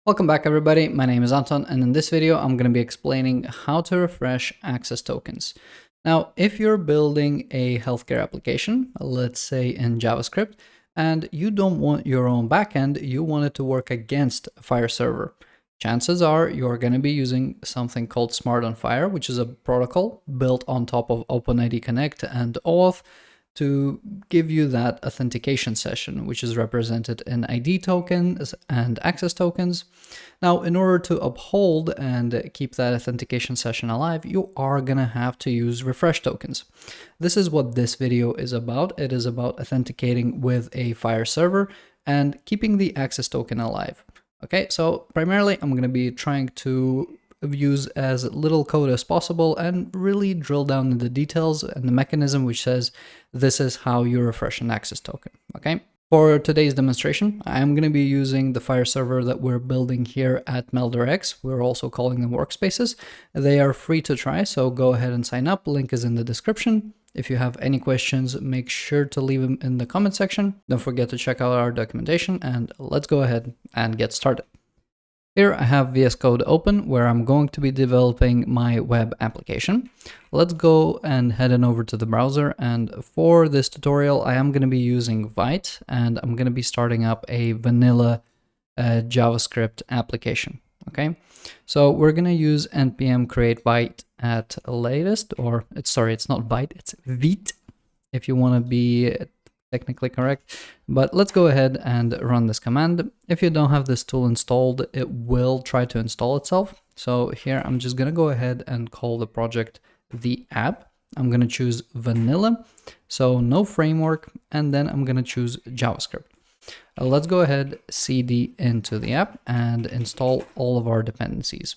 Welcome back everybody, my name is Anton and in this video I'm going to be explaining how to refresh access tokens. Now if you're building a healthcare application, let's say in JavaScript, and you don't want your own backend, you want it to work against a Fire server, chances are you're going to be using something called Smart on Fire, which is a protocol built on top of OpenID Connect and OAuth to give you that authentication session, which is represented in ID tokens and access tokens. Now, in order to uphold and keep that authentication session alive, you are gonna have to use refresh tokens. This is what this video is about. It is about authenticating with a Fire server and keeping the access token alive. Okay, so primarily I'm gonna be trying to use as little code as possible and really drill down in the details and the mechanism which says this is how you refresh an access token. Okay, for today's demonstration I'm going to be using the Fire server that we're building here at MeldRx. We're also calling them workspaces. They are free to try, so go ahead and sign up. Link is in the description. If you have any questions, make sure to leave them in the comment section. Don't forget to check out our documentation, and let's go ahead and get started. Here I have VS Code open where I'm going to be developing my web application. Let's go and head on over to the browser, and for this tutorial I am going to be using Vite and I'm going to be starting up a vanilla JavaScript application. Okay, so we're going to use npm create Vite at latest, or it's not Vite, it's Vite if you want to be technically correct, but let's go ahead and run this command. If you don't have this tool installed, it will try to install itself. So here I'm just gonna go ahead and call the project the app. I'm gonna choose vanilla, so no framework, and then I'm gonna choose JavaScript. Let's go ahead, cd into the app and install all of our dependencies.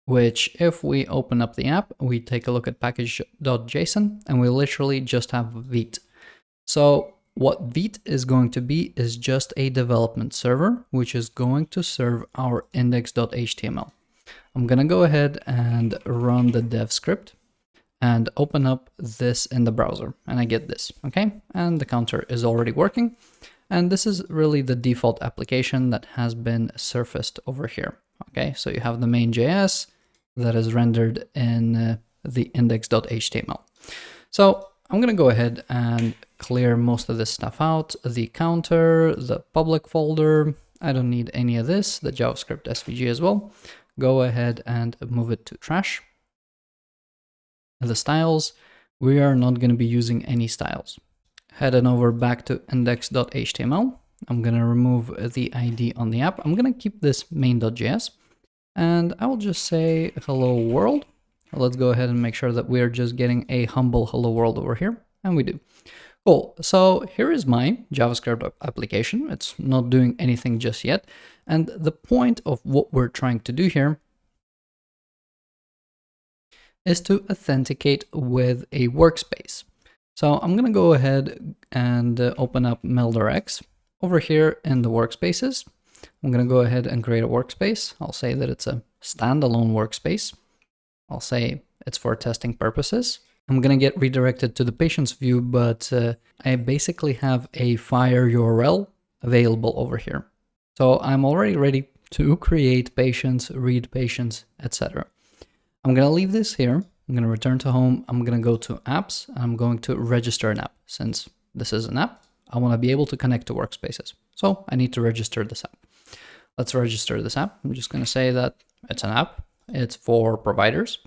Which if we open up the app, we take a look at package.json and we literally just have Vite. So what Vite is going to be is just a development server, which is going to serve our index.html. I'm gonna go ahead and run the dev script and open up this in the browser, and I get this, okay? And the counter is already working. And this is really the default application that has been surfaced over here. Okay, so you have the main.js that is rendered in the index.html. So I'm gonna go ahead and clear most of this stuff out. The counter, the public folder, I don't need any of this, the JavaScript SVG as well. Go ahead and move it to trash. The styles, we are not gonna be using any styles. Head on over back to index.html. I'm gonna remove the ID on the app. I'm gonna keep this main.js. And I will just say hello world. Let's go ahead and make sure that we are just getting a humble hello world over here. And we do. Cool. So here is my JavaScript application. It's not doing anything just yet. And the point of what we're trying to do here is to authenticate with a workspace. So I'm going to go ahead and open up MeldRx. Over here in the workspaces, I'm going to go ahead and create a workspace. I'll say that it's a standalone workspace. I'll say it's for testing purposes. I'm going to get redirected to the patients view, but I basically have a Fire URL available over here. So I'm already ready to create patients, read patients, etc. I'm going to leave this here. I'm going to return to home. I'm going to go to apps. I'm going to register an app. Since this is an app, I want to be able to connect to workspaces. So I need to register this app. Let's register this app. I'm just going to say that it's an app. It's for providers.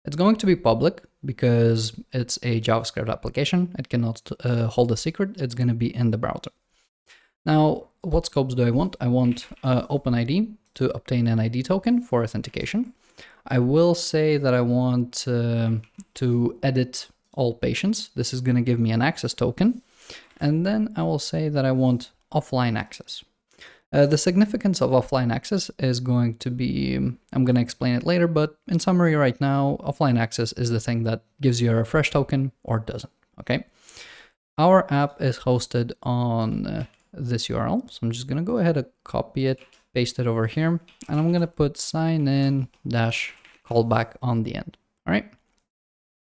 It's going to be public because it's a JavaScript application. It cannot hold a secret. It's going to be in the browser. Now, what scopes do I want? I want OpenID to obtain an ID token for authentication. I will say that I want to edit all patients. This is going to give me an access token. And then I will say that I want offline access. The significance of offline access is going to be, I'm going to explain it later, but in summary right now, offline access is the thing that gives you a refresh token or doesn't, okay? Our app is hosted on this URL, so I'm just going to go ahead and copy it, paste it over here, and I'm going to put sign in dash callback on the end, all right?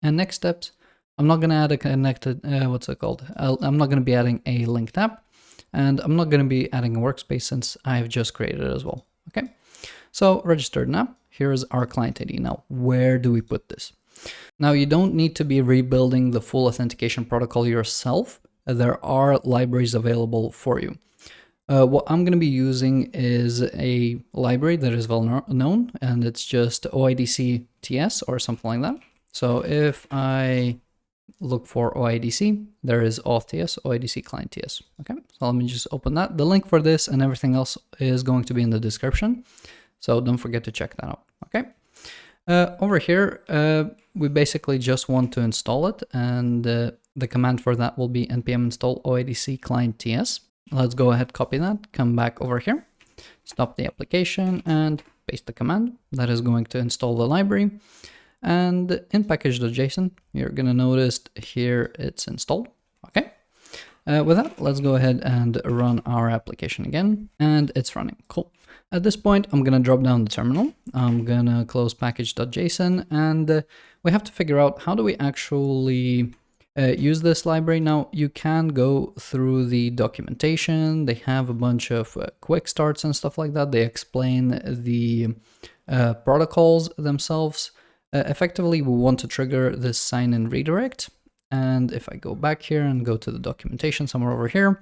And next steps, I'm not going to add a connected, I'm not going to be adding a linked app. And I'm not going to be adding a workspace since I've just created it as well. Okay, so registered now. Here's our client ID. Now, where do we put this? Now, you don't need to be rebuilding the full authentication protocol yourself. There are libraries available for you. What I'm going to be using is a library that is well known, and it's just OIDC TS or something like that. So if I look for OIDC, there is auth TS, OIDC client TS. Okay, so let me just open that. The link for this and everything else is going to be in the description, so don't forget to check that out. Okay, over here, we basically just want to install it, and the command for that will be npm install OIDC client TS. Let's go ahead, copy that, come back over here, stop the application and paste the command that is going to install the library. And in package.json, you're going to notice here it's installed. Okay. With that, let's go ahead and run our application again, and it's running. Cool. At this point, I'm going to drop down the terminal. I'm going to close package.json, and we have to figure out how do we actually use this library. Now, you can go through the documentation. They have a bunch of quick starts and stuff like that. They explain the protocols themselves. Effectively, we want to trigger this sign-in redirect. And if I go back here and go to the documentation somewhere over here,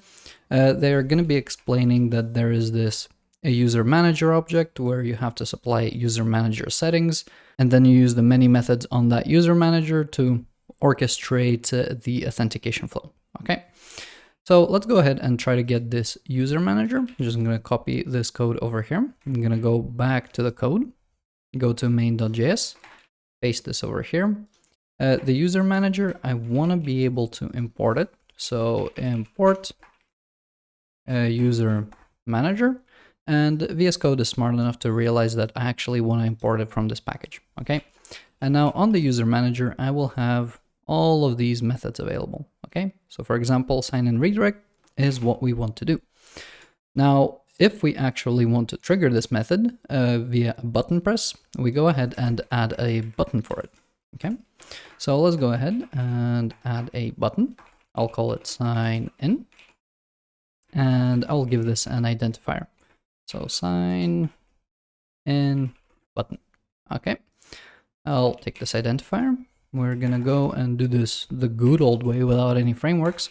they're going to be explaining that there is this a user manager object where you have to supply user manager settings, and then you use the many methods on that user manager to orchestrate the authentication flow. Okay, so let's go ahead and try to get this user manager. I'm just going to copy this code over here. I'm going to go back to the code, go to main.js, paste this over here. The user manager, I want to be able to import it. So import user manager, and VS Code is smart enough to realize that I actually want to import it from this package. Okay, and now on the user manager, I will have all of these methods available. Okay, so for example, sign in redirect is what we want to do. Now, if we actually want to trigger this method via a button press, we go ahead and add a button for it. Okay, so let's go ahead and add a button. I'll call it sign in, and I'll give this an identifier. So sign in button. Okay, I'll take this identifier. We're gonna go and do this the good old way without any frameworks.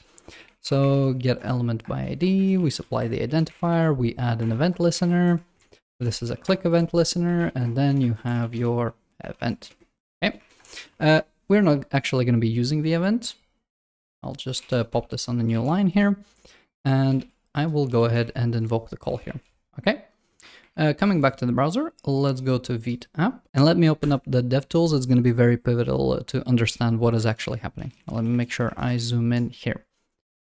So get element by ID, we supply the identifier, we add an event listener. This is a click event listener, and then you have your event. Okay, we're not actually gonna be using the event. I'll just pop this on the new line here, and I will go ahead and invoke the call here. Okay, coming back to the browser, let's go to Vite app, and let me open up the DevTools. It's going to be very pivotal to understand what is actually happening. Let me make sure I zoom in here.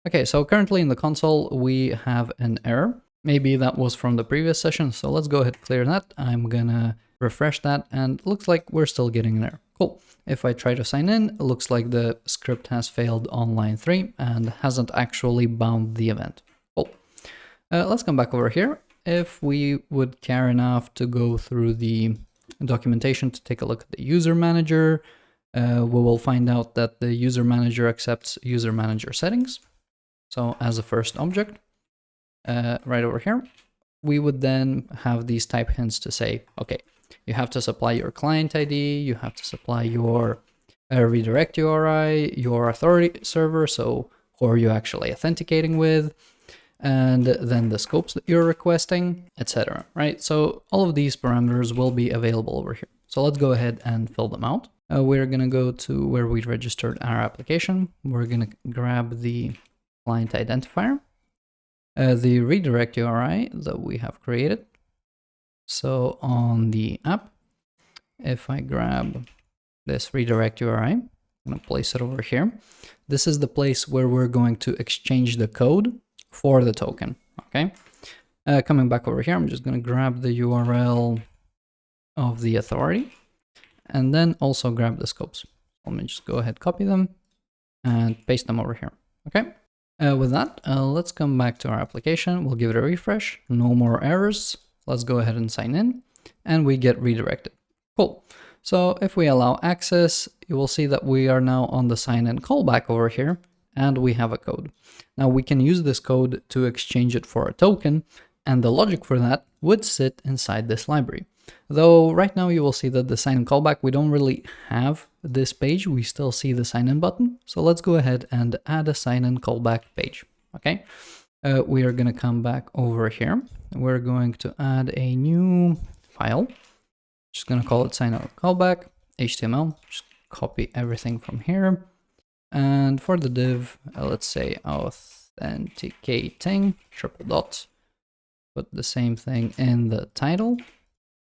Okay, so currently in the console, we have an error. Maybe that was from the previous session, so let's go ahead and clear that. I'm gonna refresh that, and it looks like we're still getting an error. Cool. If I try to sign in, it looks like the script has failed on line 3 and hasn't actually bound the event. Cool. Let's come back over here. If we would care enough to go through the documentation to take a look at the user manager, we will find out that the user manager accepts user manager settings. So as a first object, right over here, we would then have these type hints to say, okay, you have to supply your client ID, you have to supply your redirect URI, your authority server, so who are you actually authenticating with, and then the scopes that you're requesting, etc. Right? So all of these parameters will be available over here. So let's go ahead and fill them out. We're going to go to where we registered our application. We're going to grab the client identifier, the redirect URI that we have created. So on the app, if I grab this redirect URI, I'm going to place it over here. This is the place where we're going to exchange the code for the token. Okay, coming back over here, I'm just going to grab the URL of the authority and then also grab the scopes. Let me just go ahead, copy them and paste them over here. Okay, with that, let's come back to our application. We'll give it a refresh. No more errors. Let's go ahead and sign in, and we get redirected. Cool. So if we allow access, you will see that we are now on the sign in callback over here. and we have a code. Now we can use this code to exchange it for a token, and the logic for that would sit inside this library. Though right now you will see that the sign in callback, we don't really have this page, we still see the sign in button. So let's go ahead and add a sign in callback page, okay? We are gonna come back over here. We're going to add a new file. Just gonna call it sign in callback, HTML, just copy everything from here. And for the div, let's say authenticating, triple dot, put the same thing in the title,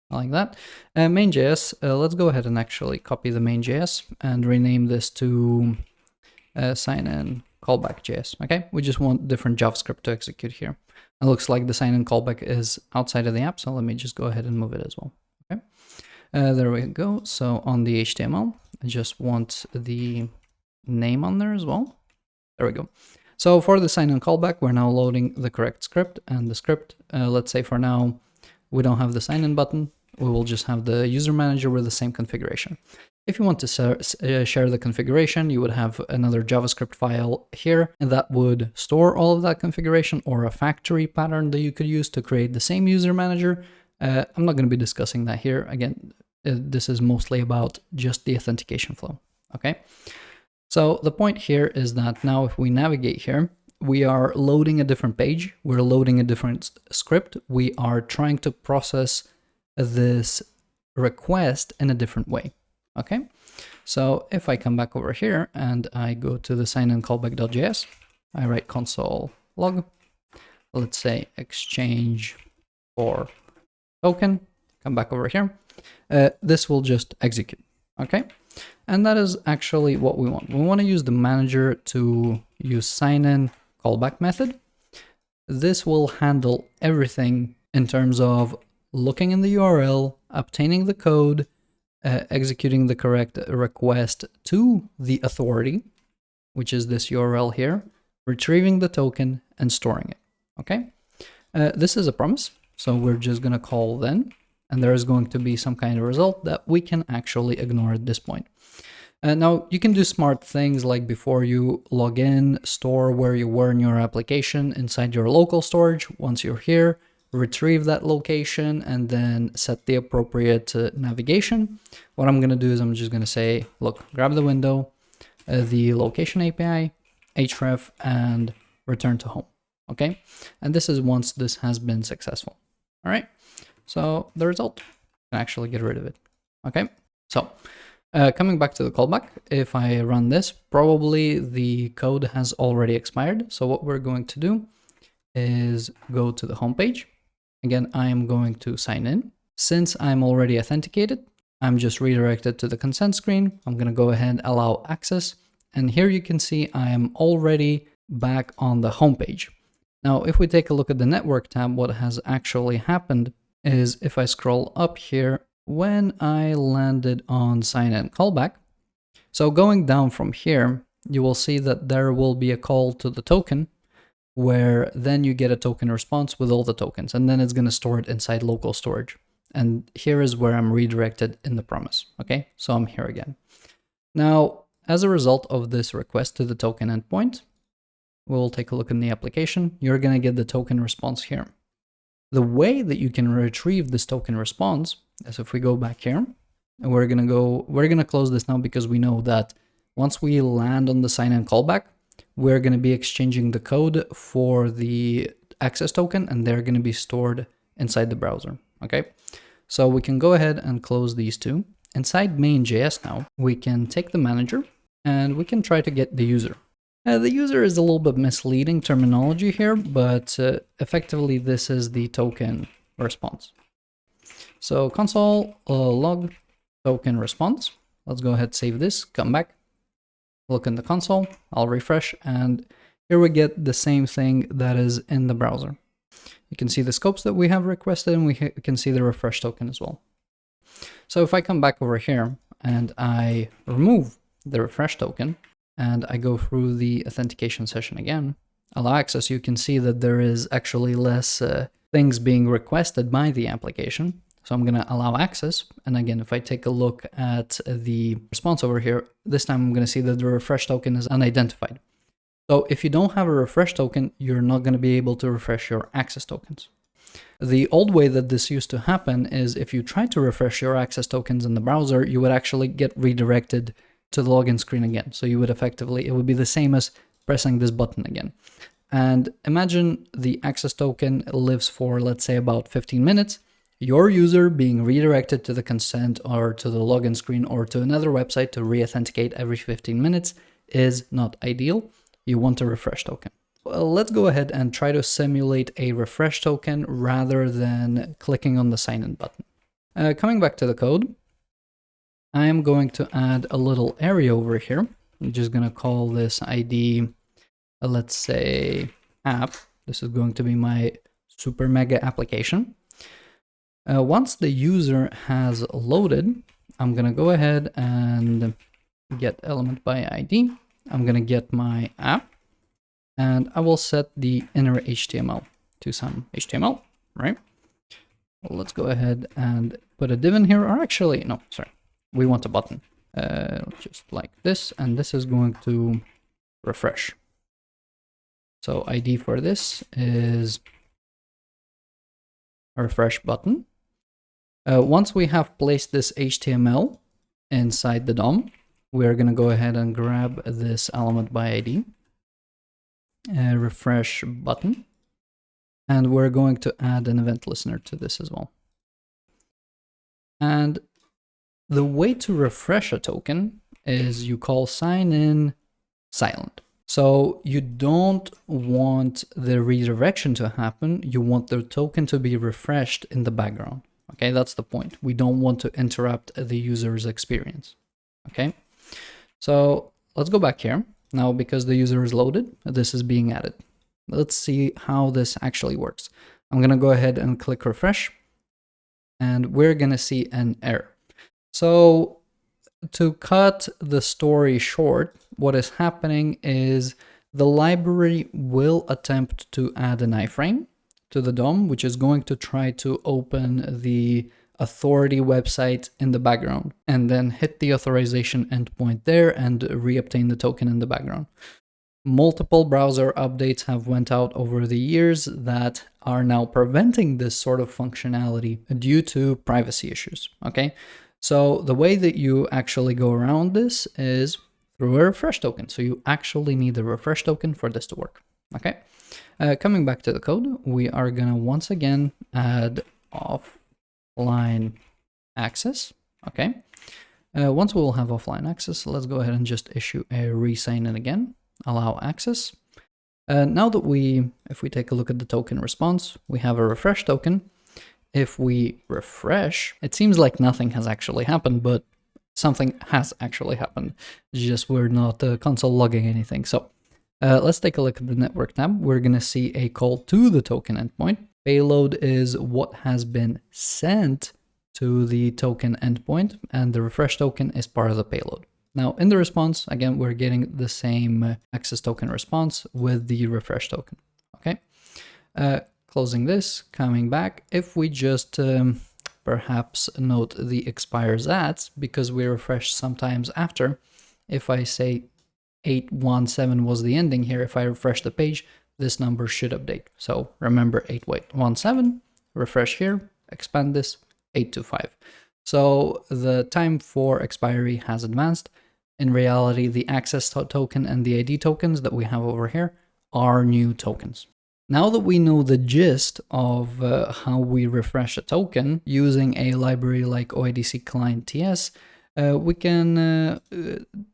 like that. Main.js, let's go ahead and actually copy the main.js and rename this to sign in callback.js, okay? We just want different JavaScript to execute here. It looks like the sign in callback is outside of the app, so let me just go ahead and move it as well, okay? There we go. So on the HTML, I just want the name on there as well. There we go. So for the sign in callback, we're now loading the correct script, and the script, let's say for now, we don't have the sign in button. We will just have the user manager with the same configuration. If you want to share the configuration, you would have another JavaScript file here that would store all of that configuration, or a factory pattern that you could use to create the same user manager. I'm not going to be discussing that here. Again, this is mostly about just the authentication flow, okay? So the point here is that now if we navigate here, we are loading a different page. We're loading a different script. We are trying to process this request in a different way, okay? So if I come back over here and I go to the sign in callback.js, I write console log, let's say exchange for token, come back over here, this will just execute, okay? And that is actually what we want. We want to use the manager to use sign in callback method. This will handle everything in terms of looking in the URL, obtaining the code, executing the correct request to the authority, which is this URL here, retrieving the token and storing it, okay? This is a promise, so we're just gonna call then, and there is going to be some kind of result that we can actually ignore at this point. Now, you can do smart things like before you log in, store where you were in your application inside your local storage. Once you're here, retrieve that location and then set the appropriate navigation. What I'm going to do is I'm just going to say, look, grab the window, the location API, href, and return to home. Okay. And this is once this has been successful. All right. So the result, I can actually get rid of it. Okay. So coming back to the callback, if I run this, probably the code has already expired. So what we're going to do is go to the home page. Again, I am going to sign in. Since I'm already authenticated, I'm just redirected to the consent screen. I'm going to go ahead and allow access. And here you can see I am already back on the home page. Now, if we take a look at the network tab, what has actually happened is if I scroll up here, when I landed on sign in callback, so going down from here, you will see that there will be a call to the token where then you get a token response with all the tokens, and then it's going to store it inside local storage. And here is where I'm redirected in the promise. Okay, so I'm here again. Now, as a result of this request to the token endpoint, we'll take a look in the application. You're going to get the token response here. The way that you can retrieve this token response is if we go back here, and we're going to close this now because we know that once we land on the sign in callback, we're going to be exchanging the code for the access token, and they're going to be stored inside the browser. Okay, so we can go ahead and close these two. Inside main.js now, we can take the manager and we can try to get the user. The user is a little bit misleading terminology here, but effectively this is the token response. So console log token response. Let's go ahead, save this, come back, look in the console, I'll refresh, and here we get the same thing that is in the browser. You can see the scopes that we have requested, and we can see the refresh token as well. So if I come back over here and I remove the refresh token and I go through the authentication session again, allow access, you can see that there is actually less things being requested by the application. So I'm going to allow access. And again, if I take a look at the response over here, this time I'm going to see that the refresh token is unidentified. So if you don't have a refresh token, you're not going to be able to refresh your access tokens. The old way that this used to happen is if you try to refresh your access tokens in the browser, you would actually get redirected to the login screen again. So you would effectively, it would be the same as pressing this button again. And imagine the access token lives for, let's say, about 15 minutes. Your user being redirected to the consent or to the login screen or to another website to re-authenticate every 15 minutes is not ideal. You want a refresh token. Well, let's go ahead and try to simulate a refresh token rather than clicking on the sign in button. Coming back to the code, I am going to add a little area over here. I'm just going to call this ID, let's say app. This is going to be my super mega application. Once the user has loaded, I'm going to go ahead and get element by ID. I'm going to get my app and I will set the inner HTML to some HTML, right? Well, let's go ahead and put a div in here, or actually, no, sorry. We want a button, just like this, and this is going to refresh. So ID for this is a refresh button. Once we have placed this HTML inside the DOM, we're going to go ahead and grab this element by ID, refresh button, and we're going to add an event listener to this as well. And the way to refresh a token is you call sign in silent. So you don't want the redirection to happen. You want the token to be refreshed in the background. Okay, that's the point. We don't want to interrupt the user's experience. Okay, so let's go back here. Now, because the user is loaded, this is being added. Let's see how this actually works. I'm going to go ahead and click refresh, and we're going to see an error. So to cut the story short, what is happening is the library will attempt to add an iframe to the DOM, which is going to try to open the authority website in the background and then hit the authorization endpoint there and reobtain the token in the background. Multiple browser updates have went out over the years that are now preventing this sort of functionality due to privacy issues. Okay, so the way that you actually go around this is through a refresh token. So you actually need a refresh token for this to work. Okay, coming back to the code, we are gonna once again add offline access. Okay, once we'll have offline access, let's go ahead and just issue a resign in again. Allow access. Now that if we take a look at the token response, we have a refresh token. If we refresh, it seems like nothing has actually happened, but something has actually happened. It's just we're not console logging anything. So let's take a look at the network tab. We're going to see a call to the token endpoint. Payload is what has been sent to the token endpoint, and the refresh token is part of the payload. Now, in the response, again, we're getting the same access token response with the refresh token. Okay, closing this, coming back. If we just perhaps note the expires at, because we refresh sometimes after, if I say 817 was the ending here, if I refresh the page, this number should update. So remember 817, refresh here, expand this, 825. So the time for expiry has advanced. In reality, the access token and the ID tokens that we have over here are new tokens. Now that we know the gist of how we refresh a token using a library like OIDC client TS, we can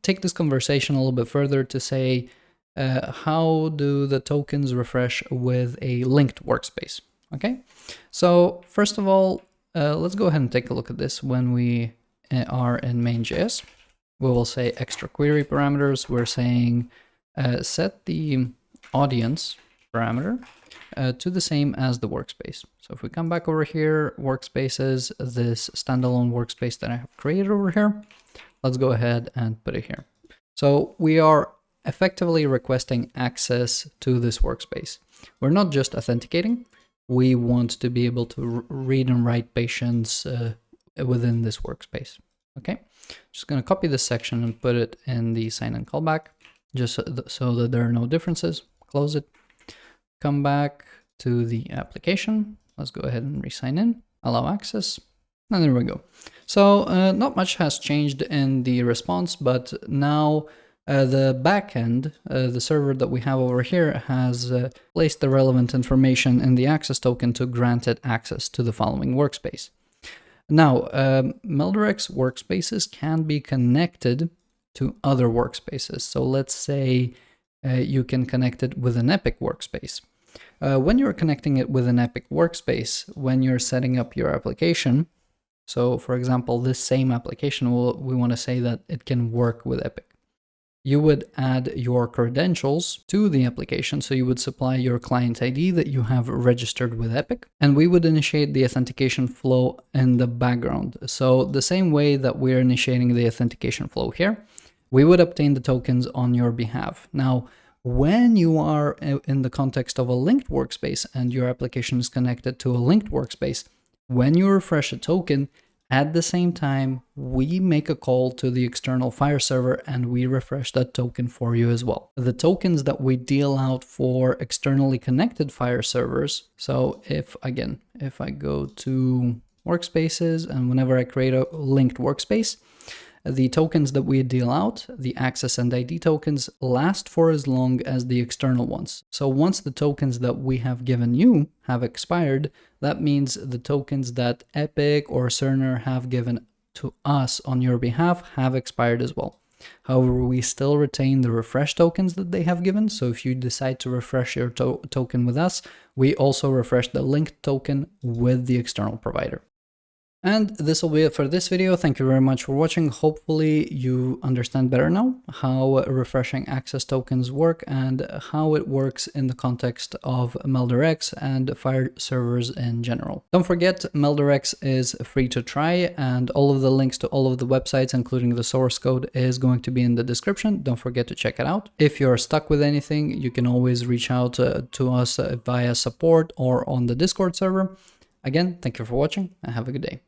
take this conversation a little bit further to say, how do the tokens refresh with a linked workspace? Okay, so first of all, let's go ahead and take a look at this. When we are in main.js, we will say extra query parameters. We're saying set the audience parameter to the same as the workspace. So if we come back over here, workspaces, this standalone workspace that I have created over here, let's go ahead and put it here. So we are effectively requesting access to this workspace. We're not just authenticating. We want to be able to read and write patients within this workspace. Okay, just going to copy this section and put it in the sign in callback. just so that there are no differences. Close it, come back to the application. Let's go ahead and re-sign in, allow access, and there we go. So not much has changed in the response, but now the backend, the server that we have over here, has placed the relevant information in the access token to grant it access to the following workspace. Now, MeldRx Workspaces can be connected to other workspaces. So let's say you can connect it with an Epic workspace. When you're connecting it with an Epic workspace, when you're setting up your application, so for example, this same application, we want to say that it can work with Epic. You would add your credentials to the application. So you would supply your client ID that you have registered with Epic, and we would initiate the authentication flow in the background. So the same way that we're initiating the authentication flow here, we would obtain the tokens on your behalf. Now, when you are in the context of a linked workspace and your application is connected to a linked workspace, when you refresh a token, at the same time, we make a call to the external Fire server and we refresh that token for you as well. The tokens that we deal out for externally connected Fire servers, so if I go to workspaces and whenever I create a linked workspace, the tokens that we deal out, the access and ID tokens, last for as long as the external ones. So once the tokens that we have given you have expired, that means the tokens that Epic or Cerner have given to us on your behalf have expired as well. However, we still retain the refresh tokens that they have given. So if you decide to refresh your token with us, we also refresh the linked token with the external provider. And this will be it for this video. Thank you very much for watching. Hopefully you understand better now how refreshing access tokens work and how it works in the context of MeldRx and Fire servers in general. Don't forget, MeldRx is free to try, and all of the links to all of the websites, including the source code, is going to be in the description. Don't forget to check it out. If you're stuck with anything, you can always reach out to us via support or on the Discord server. Again, thank you for watching and have a good day.